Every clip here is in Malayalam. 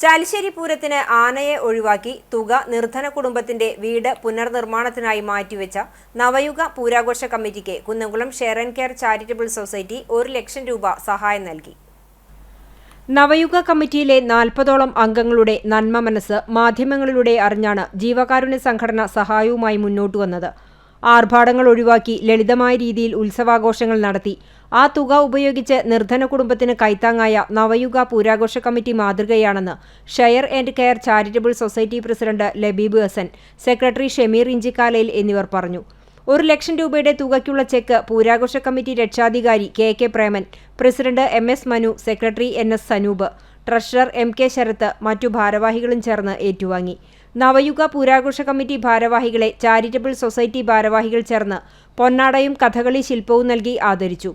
ചാലിശ്ശേരി പൂരത്തിന് ആനയെ ഒഴിവാക്കി തുക നിർധന കുടുംബത്തിന്റെ വീട് പുനർനിർമ്മാണത്തിനായി മാറ്റിവെച്ച നവയുഗ പൂരാഘോഷ കമ്മിറ്റിക്ക് Kunnamkulam share and care charitable society 1 ലക്ഷം രൂപ സഹായം നൽകി. നവയുഗ കമ്മിറ്റിയിലെ 40ഓളം അംഗങ്ങളുടെ നന്മ മനസ്സ് മാധ്യമങ്ങളിലൂടെ അറിഞ്ഞാണ് ജീവകാരുണ്യ സംഘടന സഹായവുമായി മുന്നോട്ടു വന്നത്. ആർഭാടങ്ങൾ ഒഴിവാക്കി ലളിതമായ രീതിയിൽ ഉത്സവാഘോഷങ്ങൾ നടത്തി ആ തുക ഉപയോഗിച്ച് നിർധന കുടുംബത്തിന് കൈത്താങ്ങായ നവയുഗ പൂരാഘോഷ കമ്മിറ്റി മാതൃകയാണെന്ന് share and care charitable society president Labeeb Hasan, secretary Shameer ഇഞ്ചിക്കാലയിൽ എന്നിവർ പറഞ്ഞു. 1 ലക്ഷം രൂപയുടെ തുകയ്ക്കുള്ള ചെക്ക് പൂരാഘോഷ കമ്മിറ്റി രക്ഷാധികാരി K Preman, president MS Manu, secretary NS Sanoop, treasurer MK Sarath, മറ്റു ഭാരവാഹികളും ചേർന്ന് ഏറ്റുവാങ്ങി. നവയുഗ പൂരാഘോഷ കമ്മിറ്റി ഭാരവാഹികളെ ചാരിറ്റബിൾ സൊസൈറ്റി ഭാരവാഹികൾ ചേർന്ന് പൊന്നാടയും കഥകളി ശില്പവും നൽകി ആദരിച്ചു.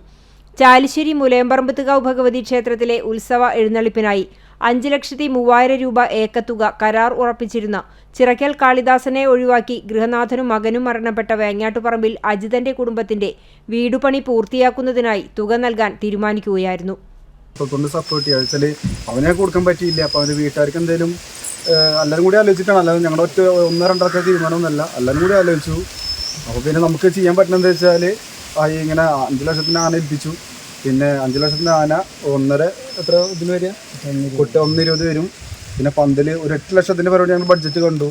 ചാലിശ്ശേരി മുലയമ്പറമ്പത്തുകാവ് ഭഗവതി ക്ഷേത്രത്തിലെ ഉത്സവ എഴുന്നള്ളിപ്പിനായി 5,03,000 രൂപ ഏക്കത്തുക കരാർ ഉറപ്പിച്ചിരുന്ന ചിറക്കൽ കാളിദാസനെ ഒഴിവാക്കി ഗൃഹനാഥനും മകനും മരണപ്പെട്ട വേങ്ങാട്ടുപറമ്പിൽ അജിതന്റെ കുടുംബത്തിന്റെ വീടുപണി പൂർത്തിയാക്കുന്നതിനായി തുക നൽകാൻ തീരുമാനിക്കുകയായിരുന്നു. അവനെ കൊടുക്കാൻ പറ്റിയില്ല. അപ്പോൾ അവൻ്റെ വീട്ടുകാർക്ക് എന്തെങ്കിലും എല്ലാവരും കൂടി ആലോചിച്ചിട്ടാണ്, അല്ലാതെ ഞങ്ങളുടെ ഒറ്റ 1-2 തീരുമാനമൊന്നുമല്ല, എല്ലാവരും കൂടി ആലോചിച്ചു. അപ്പോൾ പിന്നെ നമുക്ക് ചെയ്യാൻ പറ്റുന്നതെന്ന് വെച്ചാൽ ഇങ്ങനെ 5 ലക്ഷത്തിന് ആന ഏൽപ്പിച്ചു. പിന്നെ 5 ലക്ഷത്തിന് ആന 1.5 എത്ര ഇതിന് വരിക, 1.20 വരും. പിന്നെ പന്തൽ 8 ലക്ഷത്തിൻ്റെ പരിപാടി ഞങ്ങൾ ബഡ്ജറ്റ് കണ്ടു.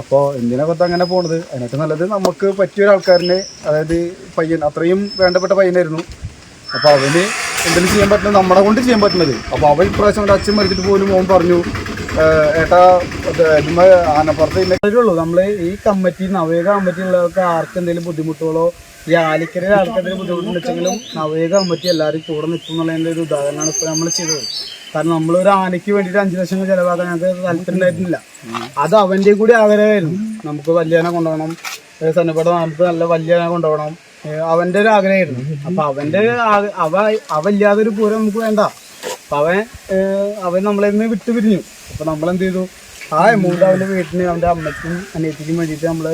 അപ്പോൾ എന്തിനാ കൊത്ത അങ്ങനെ പോണത്? അതിനൊക്കെ നല്ലത് നമുക്ക് പറ്റിയ ഒരാൾക്കാരനെ, അതായത് പയ്യൻ അത്രയും വേണ്ടപ്പെട്ട പയ്യനായിരുന്നു. അപ്പോൾ അവന് എന്തെങ്കിലും ചെയ്യാൻ പറ്റുന്നത് നമ്മളെ കൊണ്ട് ചെയ്യാൻ പറ്റുന്നത്. അപ്പോൾ അവൻ ഇപ്രാവശ്യം അവൻ്റെ അച്ഛൻ മരിച്ചിട്ട് പോലും അവൻ പറഞ്ഞു, ഏട്ടാ ആനപ്പുറത്ത് ഇല്ലുള്ളൂ. നമ്മൾ ഈ കമ്മിറ്റി നവയുഗ കമ്മിറ്റിയുള്ളവർക്ക് ആർക്ക് എന്തെങ്കിലും ബുദ്ധിമുട്ടുകളോ ഈ ആലിക്കരയിലെ ആൾക്ക് എന്തെങ്കിലും ബുദ്ധിമുട്ടുണ്ടെങ്കിലും നവയുഗ കമ്മിറ്റി എല്ലാവരും കൂടെ നിൽക്കും എന്നുള്ളതിൻ്റെ ഒരു ഉദാഹരണമാണ് ഇപ്പോൾ നമ്മൾ ചെയ്തത്. കാരണം നമ്മളൊരു ആനയ്ക്ക് വേണ്ടിയിട്ട് 5 ലക്ഷം ചിലവാക്കാൻ ഞങ്ങൾക്ക് താല്പര്യം ഉണ്ടായിരുന്നില്ല. അത് അവൻ്റെ കൂടി ആഗ്രഹമായിരുന്നു. നമുക്ക് വലിയ ആന കൊണ്ടുപോകണം, സന്നപ്പട നമുക്ക് നല്ല വലിയ ആന കൊണ്ടുപോകണം, അവൻ്റെ ഒരു ആഗ്രഹമായിരുന്നു. അപ്പം അവൻ്റെ അവല്ലാതെ ഒരു പൂരം നമുക്ക് വേണ്ട. അപ്പം അവൻ നമ്മളെ നിന്ന് വിട്ടു പിരിഞ്ഞു. അപ്പോൾ നമ്മളെന്ത് ചെയ്തു, ആ എമൗണ്ട് അവൻ്റെ വീട്ടിന് അവൻ്റെ അമ്മയ്ക്കും അനിയത്തിക്കും വേണ്ടിയിട്ട് നമ്മൾ